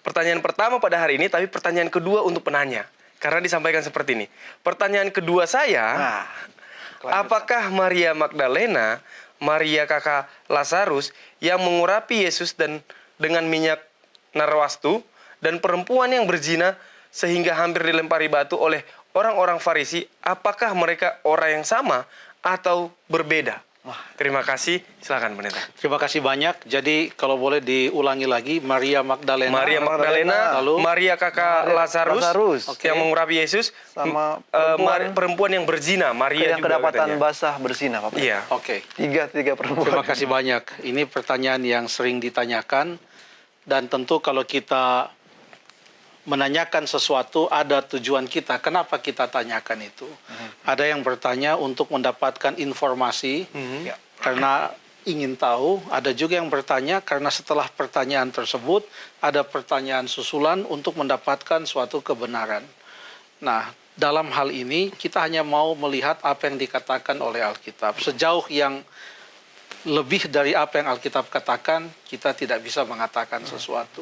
pertanyaan pertama pada hari ini, tapi pertanyaan kedua untuk penanya. Karena disampaikan seperti ini. Pertanyaan kedua saya, apakah Maria Magdalena, Maria kakak Lazarus, yang mengurapi Yesus dan dengan minyak narwastu, dan perempuan yang berzina sehingga hampir dilempari batu oleh orang-orang Farisi, apakah mereka orang yang sama atau berbeda? Terima kasih, silakan pendeta. Terima kasih banyak. Jadi kalau boleh diulangi lagi, Maria Magdalena, lalu Maria kakak Lazarus, yang mengurapi Yesus, sama perempuan yang berzina, Maria yang juga kedapatan katanya. basah berzina, Pak. Iya. Oke. Tiga perempuan. Terima kasih banyak. Ini pertanyaan yang sering ditanyakan, dan tentu kalau kita menanyakan sesuatu ada tujuan kita. Kenapa kita tanyakan itu? Ada yang bertanya untuk mendapatkan informasi karena ingin tahu. Ada juga yang bertanya karena setelah pertanyaan tersebut ada pertanyaan susulan untuk mendapatkan suatu kebenaran. Nah, dalam hal ini kita hanya mau melihat apa yang dikatakan oleh Alkitab. Sejauh yang lebih dari apa yang Alkitab katakan, kita tidak bisa mengatakan sesuatu.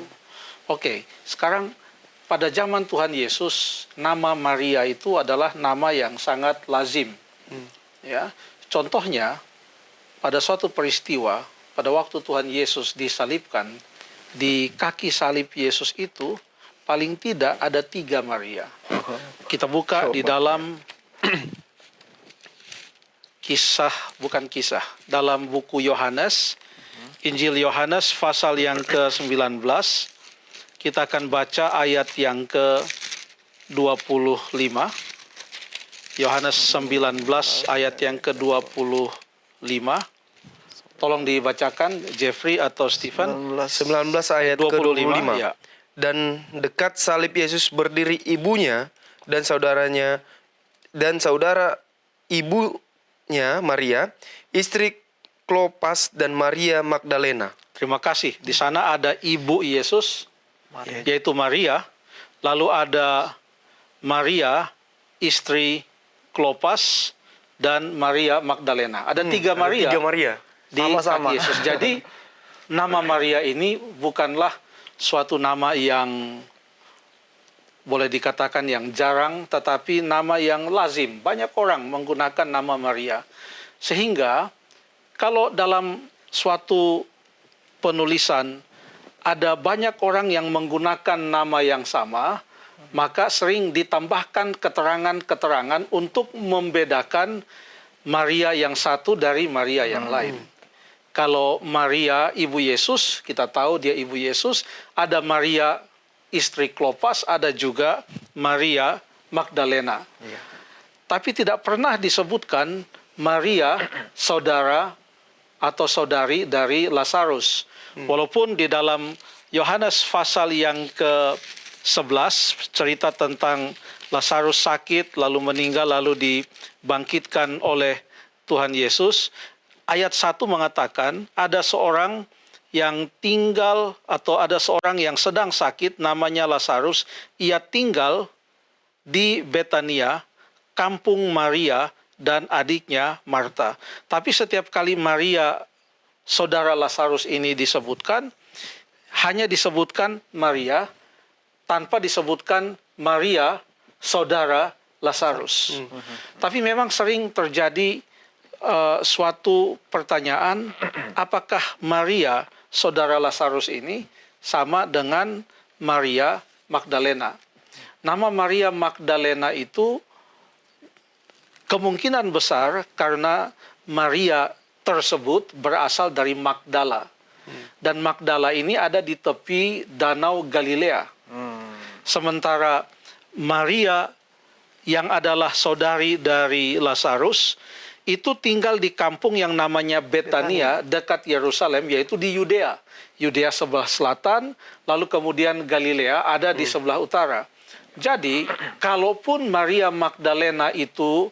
Oke, sekarang pada zaman Tuhan Yesus, nama Maria itu adalah nama yang sangat lazim. Ya, contohnya, pada suatu peristiwa, pada waktu Tuhan Yesus disalibkan, di kaki salib Yesus itu, paling tidak ada 3 Maria. Kita buka di dalam dalam buku Yohanes, Injil Yohanes pasal yang ke-19, kita akan baca ayat yang ke-25. Yohanes 19 ayat yang ke-25. Tolong dibacakan Jeffrey atau Stephen. 19 ayat ke-25. Ya. Dan dekat salib Yesus berdiri ibunya dan saudaranya, dan saudara ibunya Maria, istri Klopas, dan Maria Magdalena. Terima kasih. Di sana ada ibu Yesus, yaitu Maria. Lalu ada Maria, istri Klopas, dan Maria Magdalena. Ada 3 Maria. Ada 3 Maria. Di kaki Yesus. Jadi nama Maria ini bukanlah suatu nama yang boleh dikatakan yang jarang, tetapi nama yang lazim. Banyak orang menggunakan nama Maria. Sehingga kalau dalam suatu penulisan ada banyak orang yang menggunakan nama yang sama, maka sering ditambahkan keterangan-keterangan untuk membedakan Maria yang satu dari Maria yang lain. Kalau Maria ibu Yesus, kita tahu dia ibu Yesus, ada Maria istri Klopas, ada juga Maria Magdalena. Tapi tidak pernah disebutkan Maria saudara atau saudari dari Lazarus. Walaupun di dalam Yohanes pasal yang ke-11 cerita tentang Lazarus sakit, lalu meninggal, lalu dibangkitkan oleh Tuhan Yesus. Ayat 1 mengatakan ada seorang yang tinggal atau ada seorang yang sedang sakit namanya Lazarus. Ia tinggal di Betania, kampung Maria dan adiknya Marta. Tapi setiap kali Maria saudara Lazarus ini disebutkan, hanya disebutkan Maria, tanpa disebutkan Maria saudara Lazarus. Tapi memang sering terjadi suatu pertanyaan, apakah Maria saudara Lazarus ini sama dengan Maria Magdalena? Nama Maria Magdalena itu kemungkinan besar karena Maria tersebut berasal dari Magdala. Dan Magdala ini ada di tepi Danau Galilea. Sementara Maria yang adalah saudari dari Lazarus itu tinggal di kampung yang namanya Betania dekat Yerusalem, yaitu di Yudea. Yudea sebelah selatan, lalu kemudian Galilea ada di sebelah utara. Jadi, kalaupun Maria Magdalena itu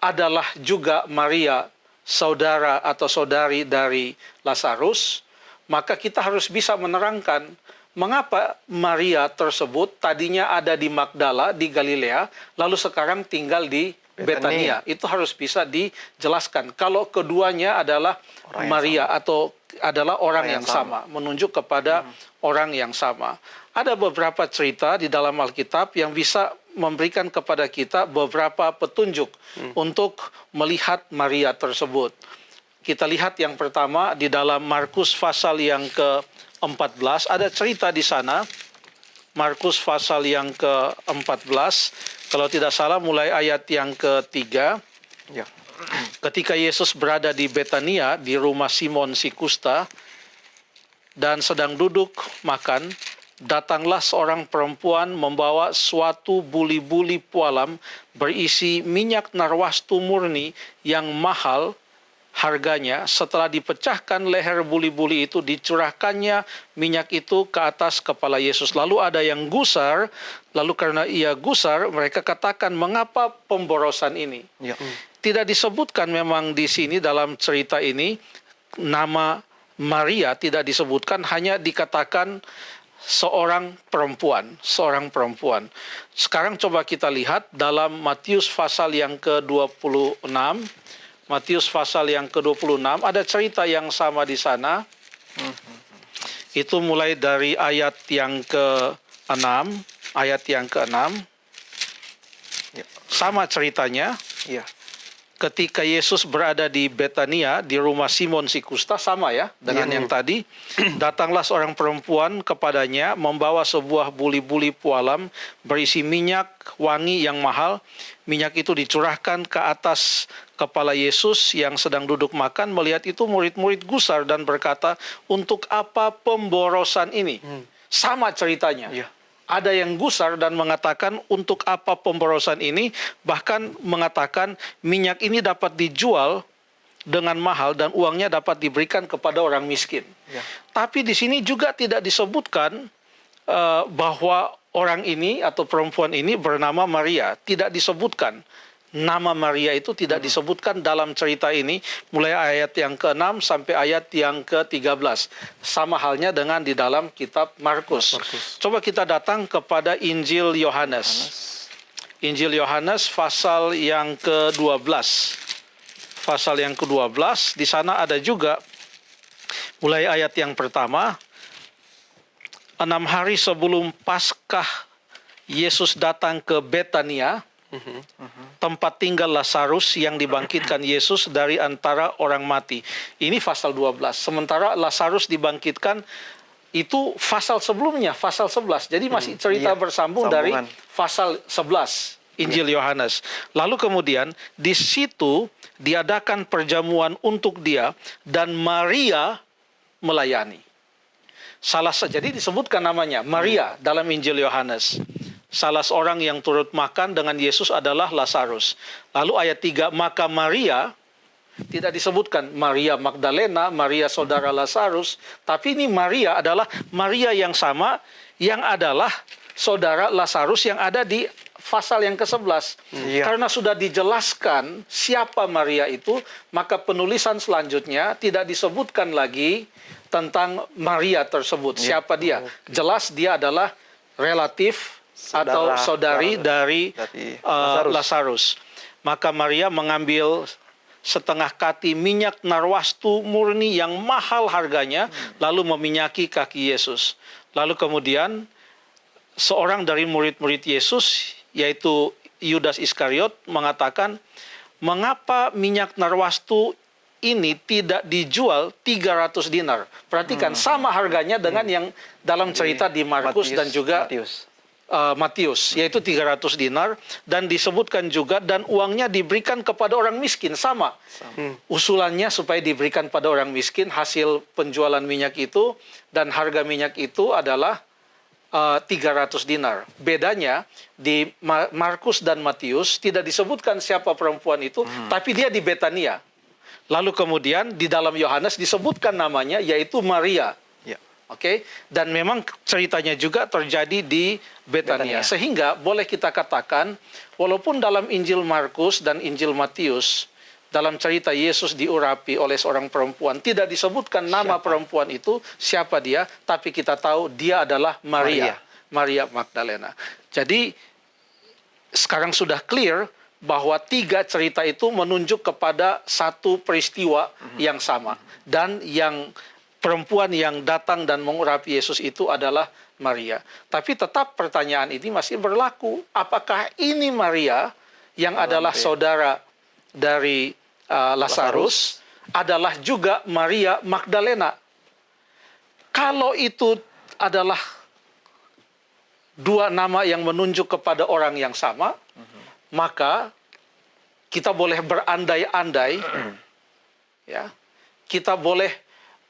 adalah juga Maria saudara atau saudari dari Lazarus, maka kita harus bisa menerangkan mengapa Maria tersebut tadinya ada di Magdala, di Galilea, lalu sekarang tinggal di Betania. Itu harus bisa dijelaskan. Kalau keduanya adalah Orang yang Maria atau adalah orang yang sama, menunjuk kepada orang yang sama. Ada beberapa cerita di dalam Alkitab yang bisa memberikan kepada kita beberapa petunjuk untuk melihat Maria tersebut. Kita lihat yang pertama di dalam Markus pasal yang ke-14, ada cerita di sana. Markus pasal yang ke-14, kalau tidak salah mulai ayat yang ke-3. Ya. Ketika Yesus berada di Betania, di rumah Simon si kusta, dan sedang duduk makan, datanglah seorang perempuan membawa suatu buli-buli pualam berisi minyak narwastu murni yang mahal harganya. Setelah dipecahkan leher buli-buli itu, dicurahkannya minyak itu ke atas kepala Yesus. Lalu ada yang gusar, lalu karena ia gusar, mereka katakan, mengapa pemborosan ini? Ya. Tidak disebutkan memang di sini dalam cerita ini, nama Maria tidak disebutkan, hanya dikatakan seorang perempuan. Sekarang coba kita lihat dalam Matius pasal yang ke-26, Matius pasal yang ke-26, ada cerita yang sama di sana. Itu mulai dari ayat yang ke-6, Ya. Sama ceritanya. Iya. Ketika Yesus berada di Betania, di rumah Simon si kusta, sama ya dengan yang tadi. Datanglah seorang perempuan kepadanya, membawa sebuah buli-buli pualam berisi minyak wangi yang mahal. Minyak itu dicurahkan ke atas kepala Yesus yang sedang duduk makan. Melihat itu murid-murid gusar dan berkata, untuk apa pemborosan ini? Sama ceritanya. Iya. Ada yang gusar dan mengatakan, untuk apa pemborosan ini? Bahkan mengatakan minyak ini dapat dijual dengan mahal dan uangnya dapat diberikan kepada orang miskin. Ya. Tapi di sini juga tidak disebutkan bahwa orang ini atau perempuan ini bernama Maria. Tidak disebutkan. Nama Maria itu tidak disebutkan dalam cerita ini, mulai ayat yang ke-6 sampai ayat yang ke-13. Sama halnya dengan di dalam kitab Markus. Coba kita datang kepada Injil Yohanes. Injil Yohanes pasal yang ke-12. Pasal yang ke-12, di sana ada juga mulai ayat yang pertama. 6 hari sebelum Paskah, Yesus datang ke Betania, tempat tinggal Lazarus yang dibangkitkan Yesus dari antara orang mati. Ini pasal 12. Sementara Lazarus dibangkitkan itu pasal sebelumnya, pasal 11. Jadi masih cerita bersambung dari pasal 11 Injil Yohanes. Lalu kemudian di situ diadakan perjamuan untuk dia dan Maria melayani. Jadi disebutkan namanya Maria dalam Injil Yohanes. Salah seorang yang turut makan dengan Yesus adalah Lazarus. Lalu ayat 3, maka Maria, tidak disebutkan Maria Magdalena, Maria saudara Lazarus, tapi ini Maria adalah Maria yang sama, yang adalah saudara Lazarus yang ada di pasal yang ke-11. Karena sudah dijelaskan siapa Maria itu, maka penulisan selanjutnya tidak disebutkan lagi tentang Maria tersebut. Siapa dia? Jelas dia adalah relatif atau saudari dari Lazarus. Maka Maria mengambil setengah kati minyak narwastu murni yang mahal harganya, lalu meminyaki kaki Yesus. Lalu kemudian seorang dari murid-murid Yesus, yaitu Yudas Iskariot, mengatakan, mengapa minyak narwastu ini tidak dijual 300 dinar? Perhatikan, sama harganya dengan yang dalam cerita di Markus dan juga Matius, yaitu 300 dinar, dan disebutkan juga dan uangnya diberikan kepada orang miskin. Sama. Usulannya supaya diberikan pada orang miskin hasil penjualan minyak itu, dan harga minyak itu adalah 300 dinar. Bedanya di Markus dan Matius tidak disebutkan siapa perempuan itu, tapi dia di Betania. Lalu kemudian di dalam Yohanes disebutkan namanya, yaitu Maria. Oke, dan memang ceritanya juga terjadi di Betania. Sehingga boleh kita katakan, walaupun dalam Injil Markus dan Injil Matius, dalam cerita Yesus diurapi oleh seorang perempuan, tidak disebutkan nama perempuan itu, siapa dia, tapi kita tahu dia adalah Maria Magdalena. Jadi, sekarang sudah clear bahwa tiga cerita itu menunjuk kepada satu peristiwa yang sama. Dan yang perempuan yang datang dan mengurapi Yesus itu adalah Maria. Tapi tetap pertanyaan ini masih berlaku. Apakah ini Maria yang adalah saudara dari Lazarus adalah juga Maria Magdalena? Kalau itu adalah dua nama yang menunjuk kepada orang yang sama, maka kita boleh berandai-andai, ya, kita boleh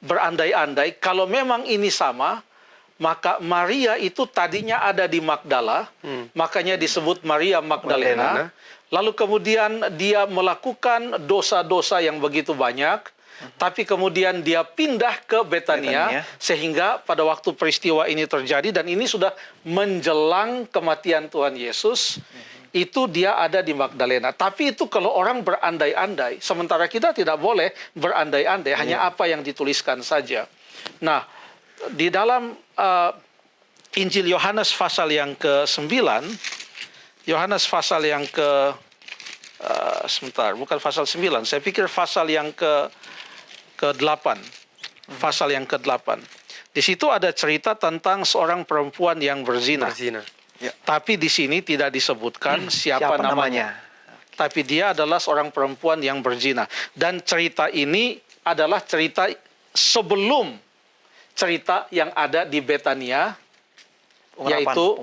berandai-andai kalau memang ini sama, maka Maria itu tadinya ada di Magdala, makanya disebut Maria Magdalena. Lalu kemudian dia melakukan dosa-dosa yang begitu banyak, tapi kemudian dia pindah ke Betania, sehingga pada waktu peristiwa ini terjadi, dan ini sudah menjelang kematian Tuhan Yesus, itu dia ada di Magdalena. Tapi itu kalau orang berandai-andai, sementara kita tidak boleh berandai-andai, hanya apa yang dituliskan saja. Nah, di dalam Injil Yohanes pasal yang ke-9, Yohanes pasal yang bukan pasal 9, saya pikir pasal yang ke-8. Pasal yang ke-8. Di situ ada cerita tentang seorang perempuan yang berzina. Ya. Tapi di sini tidak disebutkan siapa namanya. Tapi dia adalah seorang perempuan yang berzina. Dan cerita ini adalah cerita sebelum cerita yang ada di Betania, yaitu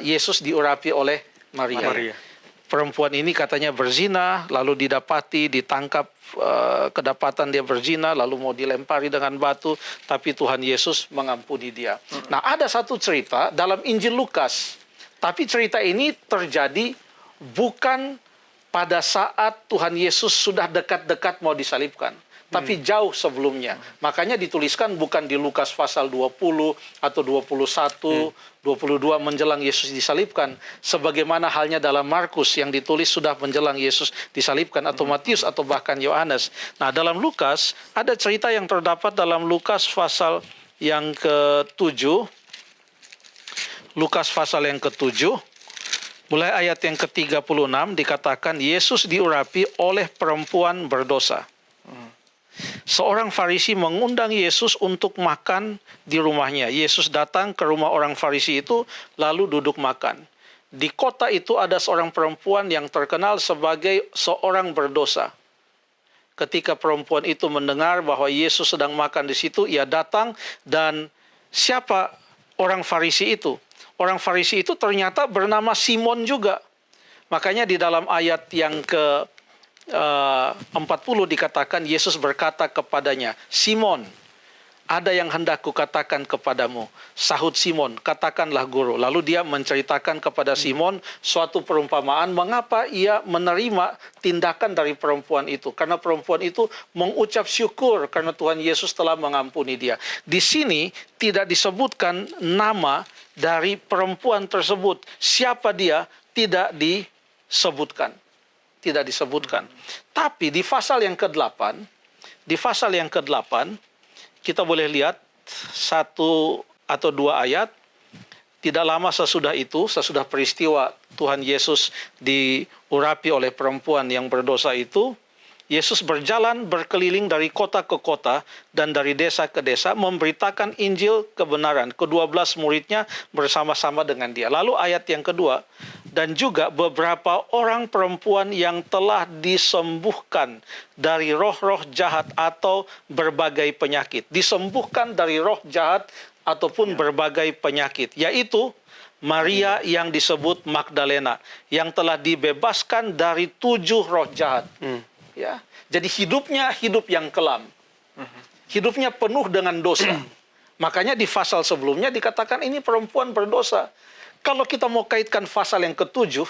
Yesus diurapi oleh Maria. Perempuan ini katanya berzina, lalu didapati, ditangkap, kedapatan dia berzina, lalu mau dilempari dengan batu, tapi Tuhan Yesus mengampuni dia. Nah, ada satu cerita dalam Injil Lukas, tapi cerita ini terjadi bukan pada saat Tuhan Yesus sudah dekat-dekat mau disalibkan, tapi jauh sebelumnya. Makanya dituliskan bukan di Lukas pasal 20 atau 21, 22 menjelang Yesus disalibkan, sebagaimana halnya dalam Markus yang ditulis sudah menjelang Yesus disalibkan, atau Matius atau bahkan Yohanes. Nah, dalam Lukas ada cerita yang terdapat dalam Lukas pasal yang ke-7. Lukas pasal yang ke-7, mulai ayat yang ke-36 dikatakan Yesus diurapi oleh perempuan berdosa. Seorang Farisi mengundang Yesus untuk makan di rumahnya. Yesus datang ke rumah orang Farisi itu, lalu duduk makan. Di kota itu ada seorang perempuan yang terkenal sebagai seorang berdosa. Ketika perempuan itu mendengar bahwa Yesus sedang makan di situ, ia datang, dan siapa orang Farisi itu? Orang Farisi itu ternyata bernama Simon juga. Makanya di dalam ayat yang ke 40 dikatakan Yesus berkata kepadanya, Simon, ada yang hendak kukatakan kepadamu. Sahut Simon, katakanlah guru. Lalu dia menceritakan kepada Simon suatu perumpamaan mengapa ia menerima tindakan dari perempuan itu. Karena perempuan itu mengucap syukur karena Tuhan Yesus telah mengampuni dia. Di sini tidak disebutkan nama dari perempuan tersebut. Siapa dia tidak disebutkan. Tidak disebutkan. Tapi di pasal yang ke-8, kita boleh lihat satu atau dua ayat. Tidak lama sesudah itu, sesudah peristiwa Tuhan Yesus diurapi oleh perempuan yang berdosa itu, Yesus berjalan berkeliling dari kota ke kota dan dari desa ke desa memberitakan Injil kebenaran. Ke-12 muridnya bersama-sama dengan dia. Lalu ayat yang kedua, dan juga beberapa orang perempuan yang telah disembuhkan dari roh-roh jahat atau berbagai penyakit. Disembuhkan dari roh jahat ataupun berbagai penyakit, yaitu Maria yang disebut Magdalena, yang telah dibebaskan dari 7 roh jahat. Ya, jadi hidupnya hidup yang kelam. Hidupnya penuh dengan dosa. Makanya di pasal sebelumnya dikatakan ini perempuan berdosa. Kalau kita mau kaitkan pasal yang ke-7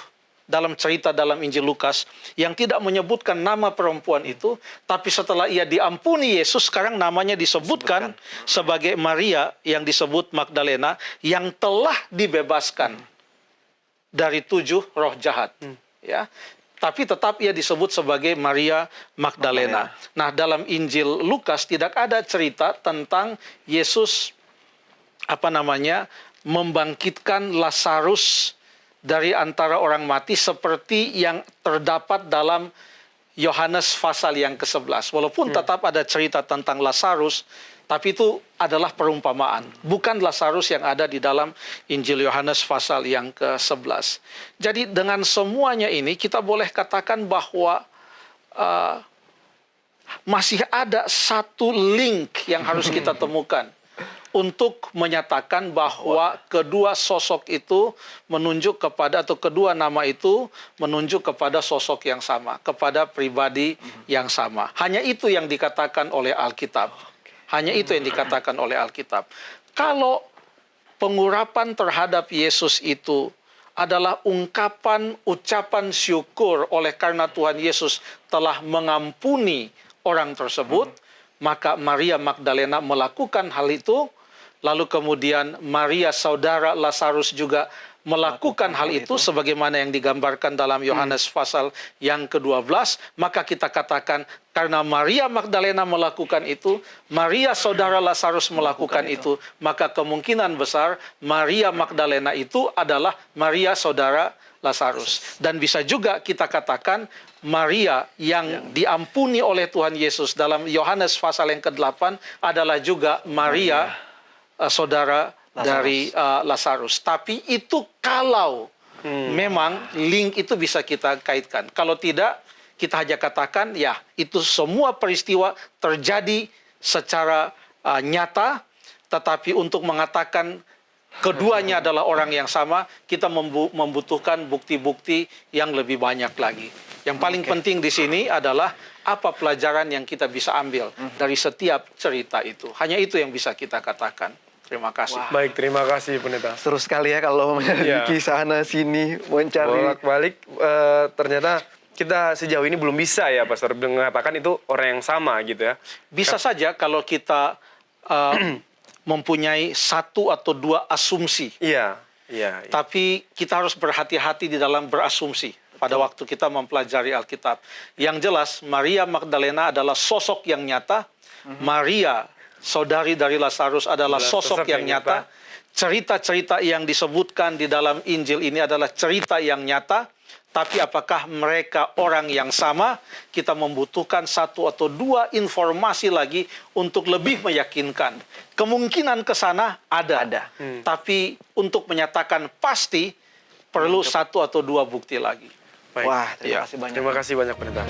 dalam cerita dalam Injil Lukas yang tidak menyebutkan nama perempuan itu, tapi setelah ia diampuni Yesus, sekarang namanya disebutkan sebagai Maria yang disebut Magdalena, yang telah dibebaskan dari 7 roh jahat. Ya. Tapi tetap ia disebut sebagai Maria Magdalena. Nah, dalam Injil Lukas tidak ada cerita tentang Yesus membangkitkan Lazarus dari antara orang mati seperti yang terdapat dalam Yohanes pasal yang ke-11. Walaupun tetap ada cerita tentang Lazarus, tapi itu adalah perumpamaan. Bukan Lazarus yang ada di dalam Injil Yohanes pasal yang ke-11. Jadi dengan semuanya ini kita boleh katakan bahwa masih ada satu link yang harus kita temukan untuk menyatakan bahwa kedua sosok itu menunjuk kepada, atau kedua nama itu menunjuk kepada sosok yang sama, kepada pribadi yang sama. Hanya itu yang dikatakan oleh Alkitab. Hanya itu yang dikatakan oleh Alkitab. Kalau pengurapan terhadap Yesus itu adalah ucapan syukur oleh karena Tuhan Yesus telah mengampuni orang tersebut, maka Maria Magdalena melakukan hal itu. Lalu kemudian Maria saudara Lazarus juga melakukan hal itu sebagaimana yang digambarkan dalam Yohanes pasal yang ke-12, maka kita katakan karena Maria Magdalena melakukan itu, Maria saudara Lazarus melakukan itu, maka kemungkinan besar Maria Magdalena itu adalah Maria saudara Lazarus. Dan bisa juga kita katakan Maria yang diampuni oleh Tuhan Yesus dalam Yohanes pasal yang ke-8 adalah juga Maria saudara dari Lazarus. Tapi itu kalau memang link itu bisa kita kaitkan. Kalau tidak, kita hanya katakan ya itu semua peristiwa terjadi secara nyata, tetapi untuk mengatakan keduanya adalah orang yang sama, kita membutuhkan bukti-bukti yang lebih banyak lagi. Yang paling penting di sini adalah apa pelajaran yang kita bisa ambil dari setiap cerita itu. Hanya itu yang bisa kita katakan. Terima kasih. Wah. Baik, terima kasih pendeta. Seru sekali ya kalau menyelidiki sana sini mencari. Bolak-balik ternyata kita sejauh ini belum bisa ya Pastor mengatakan itu orang yang sama gitu ya. Bisa saja kalau kita mempunyai satu atau dua asumsi. Iya. Tapi kita harus berhati-hati di dalam berasumsi pada waktu kita mempelajari Alkitab. Yang jelas Maria Magdalena adalah sosok yang nyata. Maria saudari dari Lazarus adalah sosok yang nyata. Cerita-cerita yang disebutkan di dalam Injil ini adalah cerita yang nyata. Tapi apakah mereka orang yang sama? Kita membutuhkan satu atau dua informasi lagi untuk lebih meyakinkan. Kemungkinan ke sana ada. Tapi untuk menyatakan pasti perlu satu atau dua bukti lagi. Baik. Wah, terima kasih banyak. Terima kasih banyak pendeta.